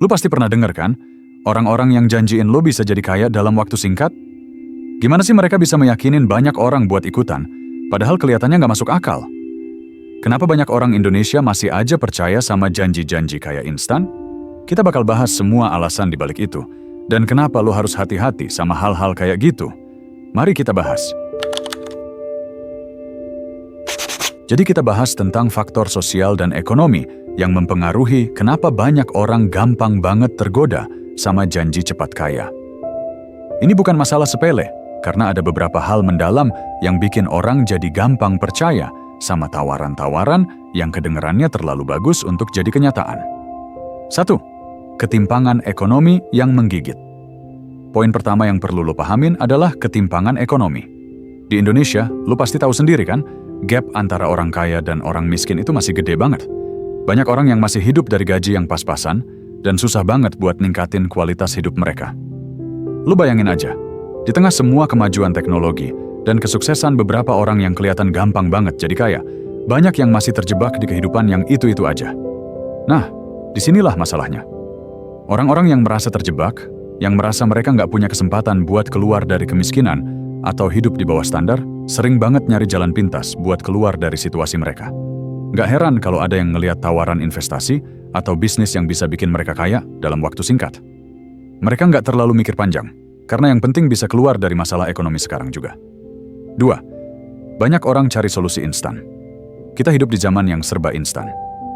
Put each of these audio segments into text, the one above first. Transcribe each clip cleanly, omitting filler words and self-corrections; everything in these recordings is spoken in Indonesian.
Lu pasti pernah denger kan? Orang-orang yang janjiin lu bisa jadi kaya dalam waktu singkat? Gimana sih mereka bisa meyakinin banyak orang buat ikutan, padahal kelihatannya nggak masuk akal? Kenapa banyak orang Indonesia masih aja percaya sama janji-janji kaya instan? Kita bakal bahas semua alasan di balik itu. Dan kenapa lu harus hati-hati sama hal-hal kayak gitu? Mari kita bahas. Jadi kita bahas tentang faktor sosial dan ekonomi yang mempengaruhi kenapa banyak orang gampang banget tergoda sama janji cepat kaya. Ini bukan masalah sepele, karena ada beberapa hal mendalam yang bikin orang jadi gampang percaya sama tawaran-tawaran yang kedengerannya terlalu bagus untuk jadi kenyataan. 1. Ketimpangan ekonomi yang menggigit. Poin pertama yang perlu lo pahamin adalah ketimpangan ekonomi. Di Indonesia, lo pasti tahu sendiri kan, gap antara orang kaya dan orang miskin itu masih gede banget. Banyak orang yang masih hidup dari gaji yang pas-pasan, dan susah banget buat ningkatin kualitas hidup mereka. Lo bayangin aja, di tengah semua kemajuan teknologi dan kesuksesan beberapa orang yang kelihatan gampang banget jadi kaya, banyak yang masih terjebak di kehidupan yang itu-itu aja. Nah, disinilah masalahnya. Orang-orang yang merasa terjebak, yang merasa mereka nggak punya kesempatan buat keluar dari kemiskinan atau hidup di bawah standar, sering banget nyari jalan pintas buat keluar dari situasi mereka. Nggak heran kalau ada yang ngelihat tawaran investasi atau bisnis yang bisa bikin mereka kaya dalam waktu singkat. Mereka nggak terlalu mikir panjang, karena yang penting bisa keluar dari masalah ekonomi sekarang juga. 2. Banyak orang cari solusi instan. Kita hidup di zaman yang serba instan.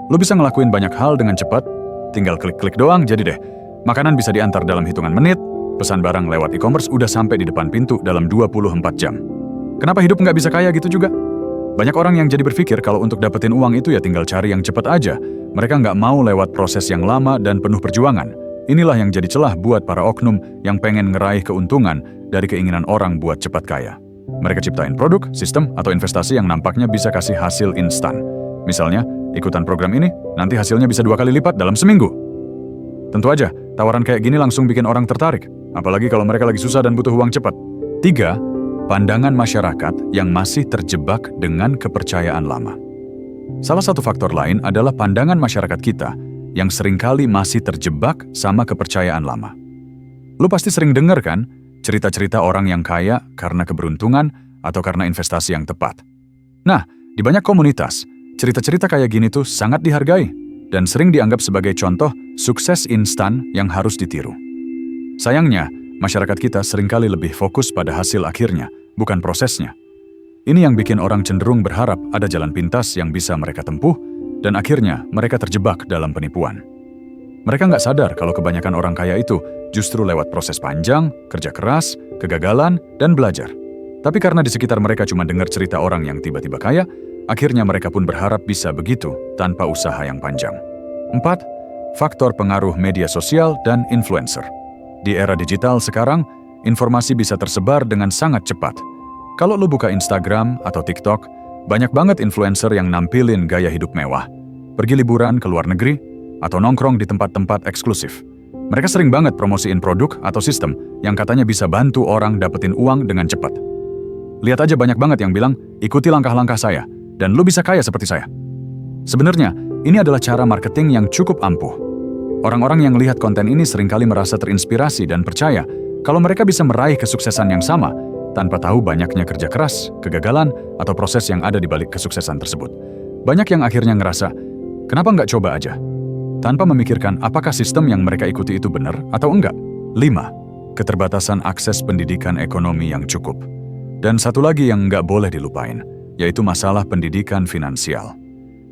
Lo bisa ngelakuin banyak hal dengan cepat, tinggal klik-klik doang jadi deh. Makanan bisa diantar dalam hitungan menit, pesan barang lewat e-commerce udah sampai di depan pintu dalam 24 jam. Kenapa hidup nggak bisa kaya gitu juga? Banyak orang yang jadi berpikir kalau untuk dapetin uang itu ya tinggal cari yang cepat aja. Mereka nggak mau lewat proses yang lama dan penuh perjuangan. Inilah yang jadi celah buat para oknum yang pengen ngeraih keuntungan dari keinginan orang buat cepat kaya. Mereka ciptain produk, sistem, atau investasi yang nampaknya bisa kasih hasil instan. Misalnya, ikutan program ini, nanti hasilnya bisa 2 kali lipat dalam seminggu. Tentu aja, tawaran kayak gini langsung bikin orang tertarik, apalagi kalau mereka lagi susah dan butuh uang cepat. 3. Pandangan masyarakat yang masih terjebak dengan kepercayaan lama. Salah satu faktor lain adalah pandangan masyarakat kita yang seringkali masih terjebak sama kepercayaan lama. Lu pasti sering denger kan, cerita-cerita orang yang kaya karena keberuntungan atau karena investasi yang tepat. Nah, di banyak komunitas, cerita-cerita kayak gini tuh sangat dihargai dan sering dianggap sebagai contoh sukses instan yang harus ditiru. Sayangnya, masyarakat kita seringkali lebih fokus pada hasil akhirnya, bukan prosesnya. Ini yang bikin orang cenderung berharap ada jalan pintas yang bisa mereka tempuh, dan akhirnya mereka terjebak dalam penipuan. Mereka nggak sadar kalau kebanyakan orang kaya itu justru lewat proses panjang, kerja keras, kegagalan, dan belajar. Tapi karena di sekitar mereka cuma dengar cerita orang yang tiba-tiba kaya, akhirnya mereka pun berharap bisa begitu tanpa usaha yang panjang. 4. Faktor pengaruh media sosial dan influencer. Di era digital sekarang, informasi bisa tersebar dengan sangat cepat. Kalau lu buka Instagram atau TikTok, banyak banget influencer yang nampilin gaya hidup mewah, pergi liburan ke luar negeri, atau nongkrong di tempat-tempat eksklusif. Mereka sering banget promosiin produk atau sistem yang katanya bisa bantu orang dapetin uang dengan cepat. Lihat aja banyak banget yang bilang, ikuti langkah-langkah saya, dan lu bisa kaya seperti saya. Sebenarnya, ini adalah cara marketing yang cukup ampuh. Orang-orang yang lihat konten ini seringkali merasa terinspirasi dan percaya kalau mereka bisa meraih kesuksesan yang sama tanpa tahu banyaknya kerja keras, kegagalan, atau proses yang ada di balik kesuksesan tersebut. Banyak yang akhirnya ngerasa, kenapa nggak coba aja? Tanpa memikirkan apakah sistem yang mereka ikuti itu benar atau enggak. 5. Keterbatasan akses pendidikan ekonomi yang cukup. Dan satu lagi yang nggak boleh dilupain, yaitu masalah pendidikan finansial.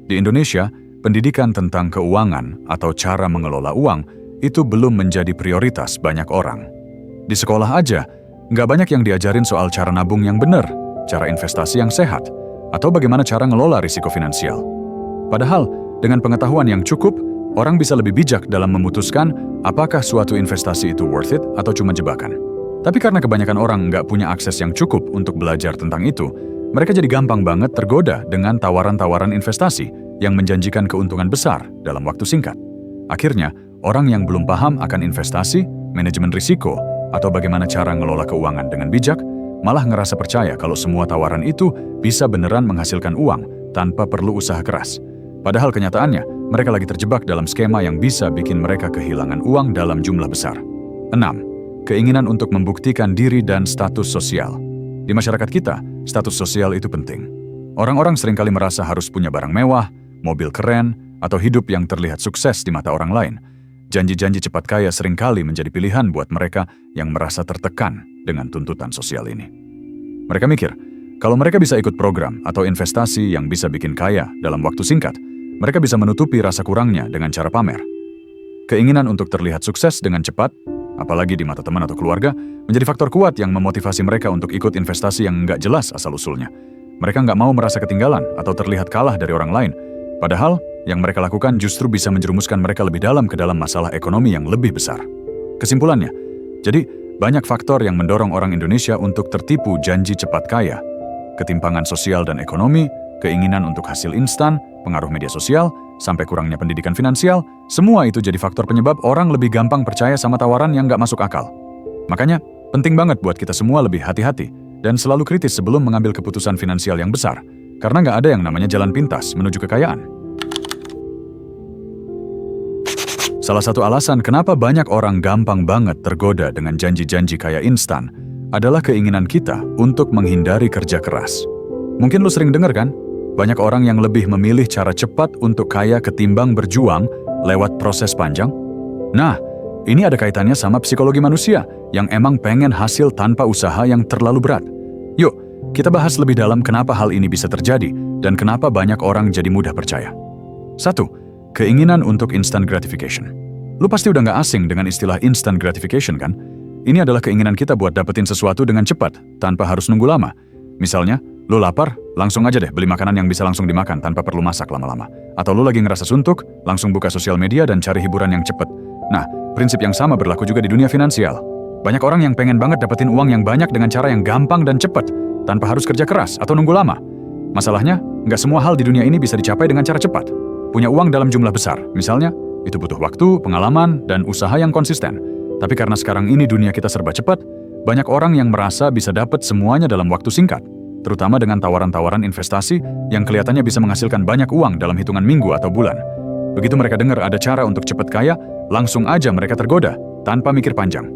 Di Indonesia, pendidikan tentang keuangan atau cara mengelola uang itu belum menjadi prioritas banyak orang. Di sekolah aja, nggak banyak yang diajarin soal cara nabung yang benar, cara investasi yang sehat, atau bagaimana cara ngelola risiko finansial. Padahal, dengan pengetahuan yang cukup, orang bisa lebih bijak dalam memutuskan apakah suatu investasi itu worth it atau cuma jebakan. Tapi karena kebanyakan orang nggak punya akses yang cukup untuk belajar tentang itu, mereka jadi gampang banget tergoda dengan tawaran-tawaran investasi yang menjanjikan keuntungan besar dalam waktu singkat. Akhirnya, orang yang belum paham akan investasi, manajemen risiko, atau bagaimana cara ngelola keuangan dengan bijak, malah ngerasa percaya kalau semua tawaran itu bisa beneran menghasilkan uang tanpa perlu usaha keras. Padahal kenyataannya, mereka lagi terjebak dalam skema yang bisa bikin mereka kehilangan uang dalam jumlah besar. 6. Keinginan untuk membuktikan diri dan status sosial. Di masyarakat kita, status sosial itu penting. Orang-orang seringkali merasa harus punya barang mewah, mobil keren, atau hidup yang terlihat sukses di mata orang lain. Janji-janji cepat kaya seringkali menjadi pilihan buat mereka yang merasa tertekan dengan tuntutan sosial ini. Mereka mikir, kalau mereka bisa ikut program atau investasi yang bisa bikin kaya dalam waktu singkat, mereka bisa menutupi rasa kurangnya dengan cara pamer. Keinginan untuk terlihat sukses dengan cepat, apalagi di mata teman atau keluarga, menjadi faktor kuat yang memotivasi mereka untuk ikut investasi yang nggak jelas asal-usulnya. Mereka nggak mau merasa ketinggalan atau terlihat kalah dari orang lain. Padahal, yang mereka lakukan justru bisa menjerumuskan mereka lebih dalam ke dalam masalah ekonomi yang lebih besar. Kesimpulannya, jadi banyak faktor yang mendorong orang Indonesia untuk tertipu janji cepat kaya. Ketimpangan sosial dan ekonomi, keinginan untuk hasil instan, pengaruh media sosial, sampai kurangnya pendidikan finansial, semua itu jadi faktor penyebab orang lebih gampang percaya sama tawaran yang nggak masuk akal. Makanya, penting banget buat kita semua lebih hati-hati dan selalu kritis sebelum mengambil keputusan finansial yang besar, karena nggak ada yang namanya jalan pintas menuju kekayaan. Salah satu alasan kenapa banyak orang gampang banget tergoda dengan janji-janji kaya instan adalah keinginan kita untuk menghindari kerja keras. Mungkin lu sering dengar kan? Banyak orang yang lebih memilih cara cepat untuk kaya ketimbang berjuang lewat proses panjang. Nah, ini ada kaitannya sama psikologi manusia yang emang pengen hasil tanpa usaha yang terlalu berat. Yuk, kita bahas lebih dalam kenapa hal ini bisa terjadi dan kenapa banyak orang jadi mudah percaya. 1. Keinginan untuk instant gratification. Lu pasti udah nggak asing dengan istilah instant gratification kan? Ini adalah keinginan kita buat dapetin sesuatu dengan cepat, tanpa harus nunggu lama. Misalnya, lu lapar, langsung aja deh beli makanan yang bisa langsung dimakan tanpa perlu masak lama-lama. Atau lu lagi ngerasa suntuk, langsung buka sosial media dan cari hiburan yang cepet. Nah, prinsip yang sama berlaku juga di dunia finansial. Banyak orang yang pengen banget dapetin uang yang banyak dengan cara yang gampang dan cepet, tanpa harus kerja keras atau nunggu lama. Masalahnya, nggak semua hal di dunia ini bisa dicapai dengan cara cepat. Punya uang dalam jumlah besar, misalnya, itu butuh waktu, pengalaman, dan usaha yang konsisten. Tapi karena sekarang ini dunia kita serba cepat, banyak orang yang merasa bisa dapat semuanya dalam waktu singkat, terutama dengan tawaran-tawaran investasi yang kelihatannya bisa menghasilkan banyak uang dalam hitungan minggu atau bulan. Begitu mereka dengar ada cara untuk cepat kaya, langsung aja mereka tergoda, tanpa mikir panjang.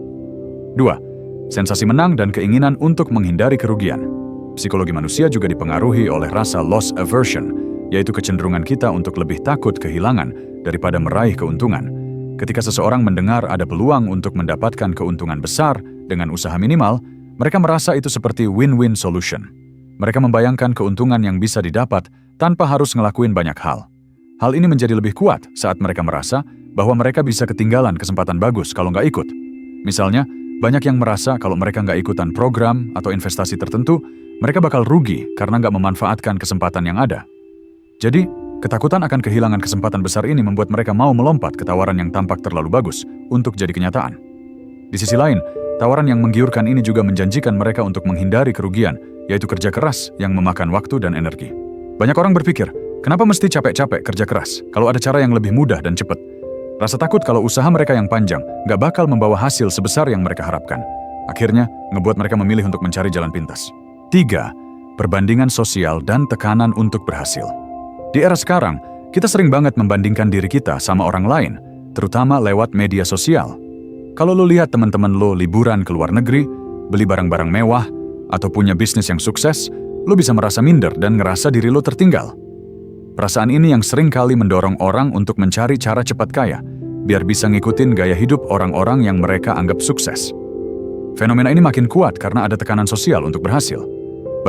2. Sensasi menang dan keinginan untuk menghindari kerugian. Psikologi manusia juga dipengaruhi oleh rasa loss aversion, yaitu kecenderungan kita untuk lebih takut kehilangan daripada meraih keuntungan. Ketika seseorang mendengar ada peluang untuk mendapatkan keuntungan besar dengan usaha minimal, mereka merasa itu seperti win-win solution. Mereka membayangkan keuntungan yang bisa didapat tanpa harus ngelakuin banyak hal. Hal ini menjadi lebih kuat saat mereka merasa bahwa mereka bisa ketinggalan kesempatan bagus kalau nggak ikut. Misalnya, banyak yang merasa kalau mereka nggak ikutan program atau investasi tertentu, mereka bakal rugi karena nggak memanfaatkan kesempatan yang ada. Jadi, ketakutan akan kehilangan kesempatan besar ini membuat mereka mau melompat ke tawaran yang tampak terlalu bagus untuk jadi kenyataan. Di sisi lain, tawaran yang menggiurkan ini juga menjanjikan mereka untuk menghindari kerugian, yaitu kerja keras yang memakan waktu dan energi. Banyak orang berpikir, kenapa mesti capek-capek kerja keras kalau ada cara yang lebih mudah dan cepat? Rasa takut kalau usaha mereka yang panjang nggak bakal membawa hasil sebesar yang mereka harapkan. Akhirnya, ngebuat mereka memilih untuk mencari jalan pintas. 3. Perbandingan sosial dan tekanan untuk berhasil. Di era sekarang, kita sering banget membandingkan diri kita sama orang lain, terutama lewat media sosial. Kalau lo lihat teman-teman lo liburan ke luar negeri, beli barang-barang mewah, atau punya bisnis yang sukses, lo bisa merasa minder dan ngerasa diri lo tertinggal. Perasaan ini yang sering kali mendorong orang untuk mencari cara cepat kaya, biar bisa ngikutin gaya hidup orang-orang yang mereka anggap sukses. Fenomena ini makin kuat karena ada tekanan sosial untuk berhasil.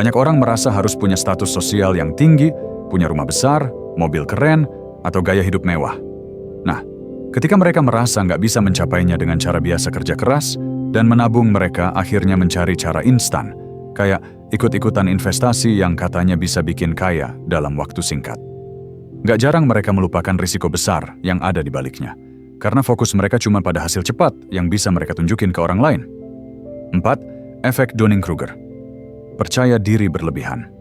Banyak orang merasa harus punya status sosial yang tinggi, punya rumah besar, mobil keren, atau gaya hidup mewah. Nah, ketika mereka merasa nggak bisa mencapainya dengan cara biasa kerja keras, dan menabung mereka akhirnya mencari cara instan, kayak ikut-ikutan investasi yang katanya bisa bikin kaya dalam waktu singkat. Nggak jarang mereka melupakan risiko besar yang ada di baliknya, karena fokus mereka cuma pada hasil cepat yang bisa mereka tunjukin ke orang lain. 4. Efek Dunning-Kruger. Percaya diri berlebihan.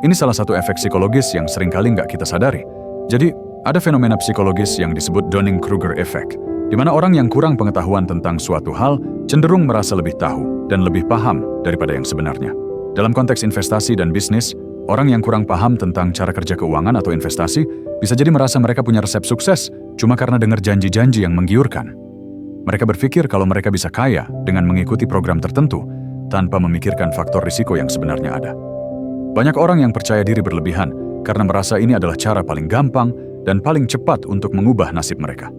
Ini salah satu efek psikologis yang seringkali nggak kita sadari. Jadi, ada fenomena psikologis yang disebut Dunning-Kruger Effect, di mana orang yang kurang pengetahuan tentang suatu hal cenderung merasa lebih tahu dan lebih paham daripada yang sebenarnya. Dalam konteks investasi dan bisnis, Orang yang kurang paham tentang cara kerja keuangan atau investasi bisa jadi merasa mereka punya resep sukses cuma karena dengar janji-janji yang menggiurkan. Mereka berpikir kalau mereka bisa kaya dengan mengikuti program tertentu tanpa memikirkan faktor risiko yang sebenarnya ada. Banyak orang yang percaya diri berlebihan karena merasa ini adalah cara paling gampang dan paling cepat untuk mengubah nasib mereka.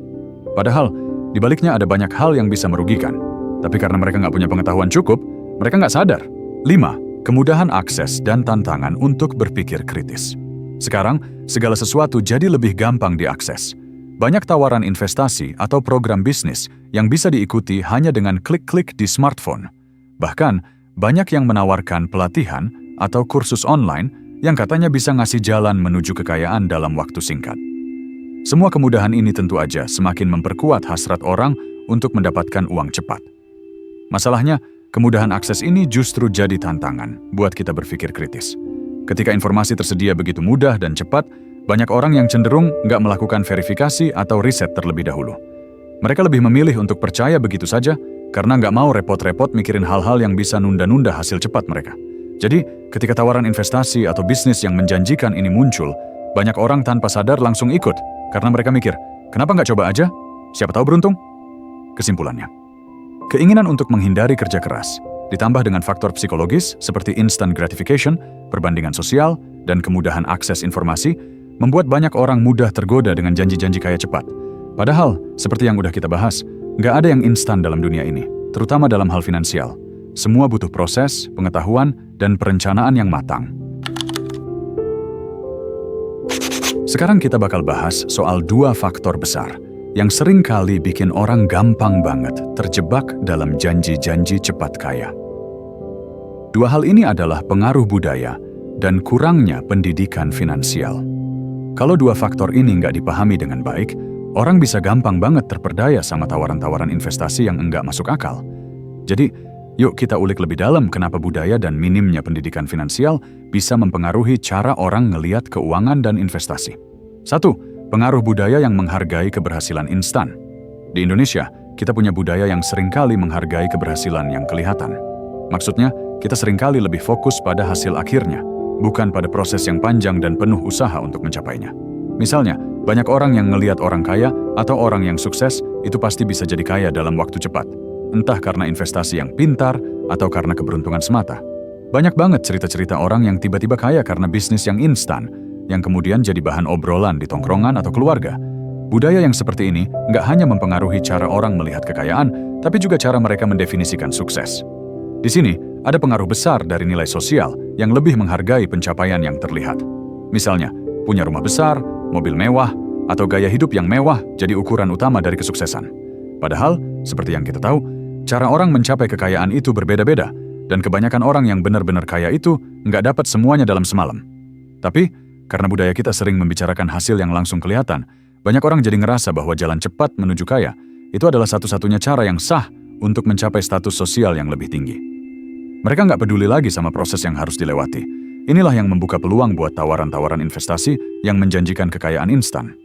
Padahal, di baliknya ada banyak hal yang bisa merugikan. Tapi karena mereka nggak punya pengetahuan cukup, mereka nggak sadar. 5. Kemudahan akses dan tantangan untuk berpikir kritis. Sekarang, segala sesuatu jadi lebih gampang diakses. Banyak tawaran investasi atau program bisnis yang bisa diikuti hanya dengan klik-klik di smartphone. Bahkan, banyak yang menawarkan pelatihan atau kursus online yang katanya bisa ngasih jalan menuju kekayaan dalam waktu singkat. Semua kemudahan ini tentu aja semakin memperkuat hasrat orang untuk mendapatkan uang cepat. Masalahnya, kemudahan akses ini justru jadi tantangan buat kita berpikir kritis. Ketika informasi tersedia begitu mudah dan cepat, banyak orang yang cenderung nggak melakukan verifikasi atau riset terlebih dahulu. Mereka lebih memilih untuk percaya begitu saja karena nggak mau repot-repot mikirin hal-hal yang bisa nunda-nunda hasil cepat mereka. Jadi, ketika tawaran investasi atau bisnis yang menjanjikan ini muncul, banyak orang tanpa sadar langsung ikut karena mereka mikir, kenapa nggak coba aja? Siapa tahu beruntung? Kesimpulannya, keinginan untuk menghindari kerja keras, ditambah dengan faktor psikologis seperti instant gratification, perbandingan sosial, dan kemudahan akses informasi, membuat banyak orang mudah tergoda dengan janji-janji kaya cepat. Padahal, seperti yang udah kita bahas, nggak ada yang instan dalam dunia ini, terutama dalam hal finansial. Semua butuh proses, pengetahuan, dan perencanaan yang matang. Sekarang kita bakal bahas soal 2 faktor besar yang sering kali bikin orang gampang banget terjebak dalam janji-janji cepat kaya. 2 hal ini adalah pengaruh budaya dan kurangnya pendidikan finansial. Kalau 2 faktor ini nggak dipahami dengan baik, orang bisa gampang banget terperdaya sama tawaran-tawaran investasi yang enggak masuk akal. Jadi, yuk kita ulik lebih dalam kenapa budaya dan minimnya pendidikan finansial bisa mempengaruhi cara orang ngeliat keuangan dan investasi. 1. Pengaruh budaya yang menghargai keberhasilan instan. Di Indonesia, kita punya budaya yang seringkali menghargai keberhasilan yang kelihatan. Maksudnya, kita seringkali lebih fokus pada hasil akhirnya, bukan pada proses yang panjang dan penuh usaha untuk mencapainya. Misalnya, banyak orang yang ngeliat orang kaya atau orang yang sukses itu pasti bisa jadi kaya dalam waktu cepat. Entah karena investasi yang pintar atau karena keberuntungan semata. Banyak banget cerita-cerita orang yang tiba-tiba kaya karena bisnis yang instan, yang kemudian jadi bahan obrolan di tongkrongan atau keluarga. Budaya yang seperti ini nggak hanya mempengaruhi cara orang melihat kekayaan, tapi juga cara mereka mendefinisikan sukses. Di sini, ada pengaruh besar dari nilai sosial yang lebih menghargai pencapaian yang terlihat. Misalnya, punya rumah besar, mobil mewah, atau gaya hidup yang mewah jadi ukuran utama dari kesuksesan. Padahal, seperti yang kita tahu, cara orang mencapai kekayaan itu berbeda-beda, dan kebanyakan orang yang benar-benar kaya itu nggak dapat semuanya dalam semalam. Tapi, karena budaya kita sering membicarakan hasil yang langsung kelihatan, banyak orang jadi ngerasa bahwa jalan cepat menuju kaya itu adalah satu-satunya cara yang sah untuk mencapai status sosial yang lebih tinggi. Mereka nggak peduli lagi sama proses yang harus dilewati. Inilah yang membuka peluang buat tawaran-tawaran investasi yang menjanjikan kekayaan instan.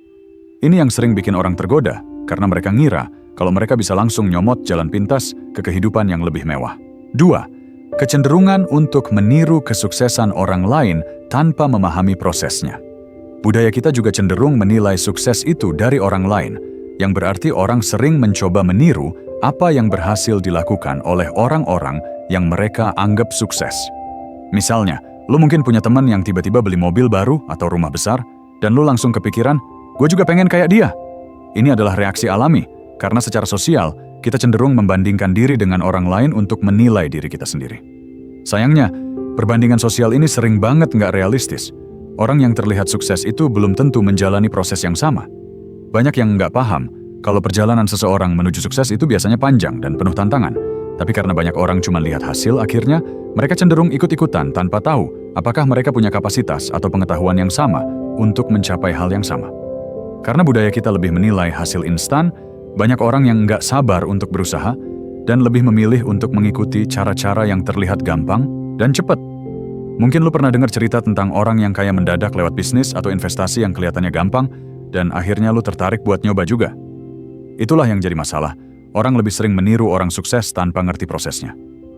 Ini yang sering bikin orang tergoda, karena mereka ngira kalau mereka bisa langsung nyomot jalan pintas ke kehidupan yang lebih mewah. 2. Kecenderungan untuk meniru kesuksesan orang lain tanpa memahami prosesnya. Budaya kita juga cenderung menilai sukses itu dari orang lain, yang berarti orang sering mencoba meniru apa yang berhasil dilakukan oleh orang-orang yang mereka anggap sukses. Misalnya, lu mungkin punya teman yang tiba-tiba beli mobil baru atau rumah besar, dan lu langsung kepikiran, gue juga pengen kayak dia. Ini adalah reaksi alami, karena secara sosial, kita cenderung membandingkan diri dengan orang lain untuk menilai diri kita sendiri. Sayangnya, perbandingan sosial ini sering banget nggak realistis. Orang yang terlihat sukses itu belum tentu menjalani proses yang sama. Banyak yang nggak paham kalau perjalanan seseorang menuju sukses itu biasanya panjang dan penuh tantangan. Tapi karena banyak orang cuma lihat hasil akhirnya, mereka cenderung ikut-ikutan tanpa tahu apakah mereka punya kapasitas atau pengetahuan yang sama untuk mencapai hal yang sama. Karena budaya kita lebih menilai hasil instan, banyak orang yang nggak sabar untuk berusaha dan lebih memilih untuk mengikuti cara-cara yang terlihat gampang dan cepat. Mungkin lu pernah dengar cerita tentang orang yang kaya mendadak lewat bisnis atau investasi yang kelihatannya gampang dan akhirnya lu tertarik buat nyoba juga. Itulah yang jadi masalah. Orang lebih sering meniru orang sukses tanpa ngerti prosesnya.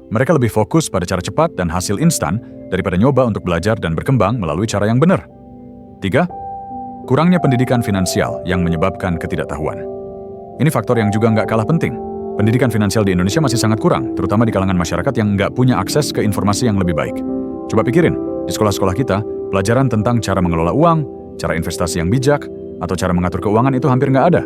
Mereka lebih fokus pada cara cepat dan hasil instan daripada nyoba untuk belajar dan berkembang melalui cara yang benar. 3. Kurangnya pendidikan finansial yang menyebabkan ketidaktahuan. Ini faktor yang juga nggak kalah penting. Pendidikan finansial di Indonesia masih sangat kurang, terutama di kalangan masyarakat yang nggak punya akses ke informasi yang lebih baik. Coba pikirin, di sekolah-sekolah kita, pelajaran tentang cara mengelola uang, cara investasi yang bijak, atau cara mengatur keuangan itu hampir nggak ada.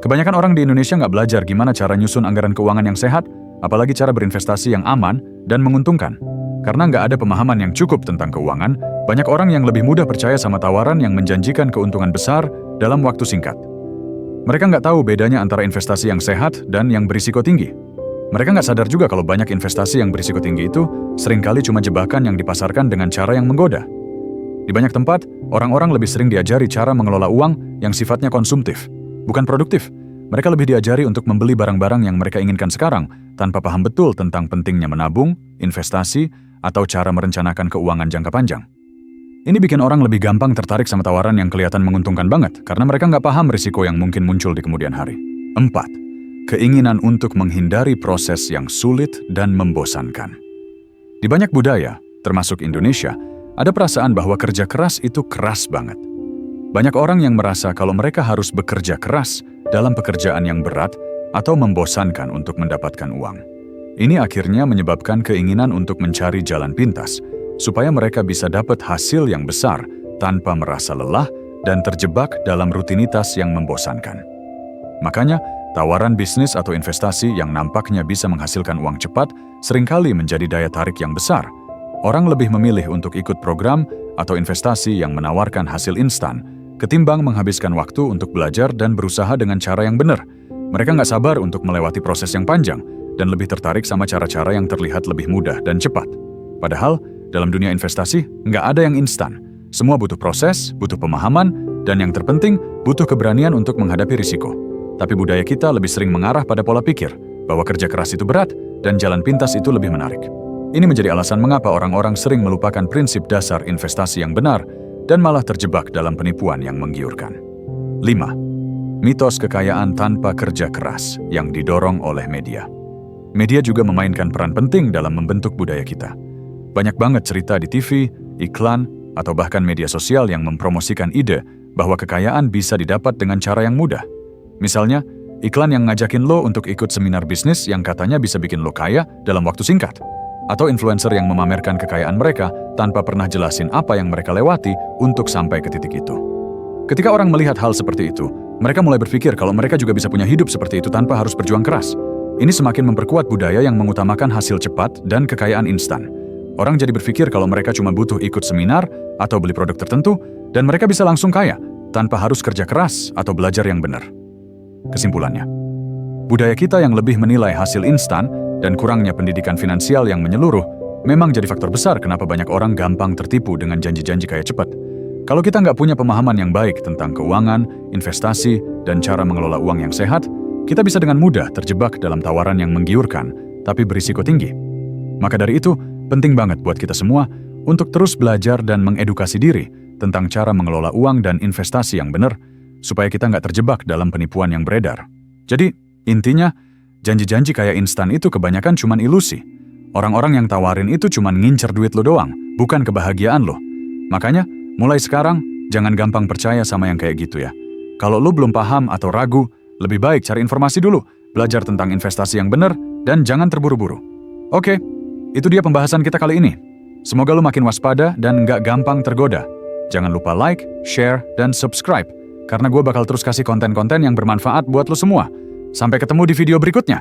Kebanyakan orang di Indonesia nggak belajar gimana cara nyusun anggaran keuangan yang sehat, apalagi cara berinvestasi yang aman dan menguntungkan. Karena nggak ada pemahaman yang cukup tentang keuangan, banyak orang yang lebih mudah percaya sama tawaran yang menjanjikan keuntungan besar dalam waktu singkat. Mereka nggak tahu bedanya antara investasi yang sehat dan yang berisiko tinggi. Mereka nggak sadar juga kalau banyak investasi yang berisiko tinggi itu seringkali cuma jebakan yang dipasarkan dengan cara yang menggoda. Di banyak tempat, orang-orang lebih sering diajari cara mengelola uang yang sifatnya konsumtif, bukan produktif. Mereka lebih diajari untuk membeli barang-barang yang mereka inginkan sekarang, tanpa paham betul tentang pentingnya menabung, investasi, atau cara merencanakan keuangan jangka panjang. Ini bikin orang lebih gampang tertarik sama tawaran yang kelihatan menguntungkan banget, karena mereka nggak paham risiko yang mungkin muncul di kemudian hari. 4. Keinginan untuk menghindari proses yang sulit dan membosankan. Di banyak budaya, termasuk Indonesia, ada perasaan bahwa kerja keras itu keras banget. Banyak orang yang merasa kalau mereka harus bekerja keras dalam pekerjaan yang berat atau membosankan untuk mendapatkan uang. Ini akhirnya menyebabkan keinginan untuk mencari jalan pintas, supaya mereka bisa dapat hasil yang besar tanpa merasa lelah dan terjebak dalam rutinitas yang membosankan. Makanya, tawaran bisnis atau investasi yang nampaknya bisa menghasilkan uang cepat seringkali menjadi daya tarik yang besar. Orang lebih memilih untuk ikut program atau investasi yang menawarkan hasil instan, ketimbang menghabiskan waktu untuk belajar dan berusaha dengan cara yang benar. Mereka nggak sabar untuk melewati proses yang panjang, dan lebih tertarik sama cara-cara yang terlihat lebih mudah dan cepat. Padahal, dalam dunia investasi, nggak ada yang instan. Semua butuh proses, butuh pemahaman, dan yang terpenting, butuh keberanian untuk menghadapi risiko. Tapi budaya kita lebih sering mengarah pada pola pikir, bahwa kerja keras itu berat, dan jalan pintas itu lebih menarik. Ini menjadi alasan mengapa orang-orang sering melupakan prinsip dasar investasi yang benar, dan malah terjebak dalam penipuan yang menggiurkan. 5. Mitos kekayaan tanpa kerja keras yang didorong oleh media. Media juga memainkan peran penting dalam membentuk budaya kita. Banyak banget cerita di TV, iklan, atau bahkan media sosial yang mempromosikan ide bahwa kekayaan bisa didapat dengan cara yang mudah. Misalnya, iklan yang ngajakin lo untuk ikut seminar bisnis yang katanya bisa bikin lo kaya dalam waktu singkat. Atau influencer yang memamerkan kekayaan mereka tanpa pernah jelasin apa yang mereka lewati untuk sampai ke titik itu. Ketika orang melihat hal seperti itu, mereka mulai berpikir kalau mereka juga bisa punya hidup seperti itu tanpa harus berjuang keras. Ini semakin memperkuat budaya yang mengutamakan hasil cepat dan kekayaan instan. Orang jadi berpikir kalau mereka cuma butuh ikut seminar atau beli produk tertentu, dan mereka bisa langsung kaya tanpa harus kerja keras atau belajar yang benar. Kesimpulannya, budaya kita yang lebih menilai hasil instan dan kurangnya pendidikan finansial yang menyeluruh memang jadi faktor besar kenapa banyak orang gampang tertipu dengan janji-janji kaya cepat. Kalau kita nggak punya pemahaman yang baik tentang keuangan, investasi, dan cara mengelola uang yang sehat, kita bisa dengan mudah terjebak dalam tawaran yang menggiurkan, tapi berisiko tinggi. Maka dari itu, penting banget buat kita semua untuk terus belajar dan mengedukasi diri tentang cara mengelola uang dan investasi yang benar, supaya kita nggak terjebak dalam penipuan yang beredar. Jadi, intinya, janji-janji kaya instan itu kebanyakan cuman ilusi. Orang-orang yang tawarin itu cuman ngincer duit lo doang, bukan kebahagiaan lo. Makanya, mulai sekarang, jangan gampang percaya sama yang kayak gitu ya. Kalau lo belum paham atau ragu, lebih baik cari informasi dulu, belajar tentang investasi yang benar, dan jangan terburu-buru. Oke, itu dia pembahasan kita kali ini. Semoga lo makin waspada dan nggak gampang tergoda. Jangan lupa like, share, dan subscribe, karena gue bakal terus kasih konten-konten yang bermanfaat buat lo semua. Sampai ketemu di video berikutnya.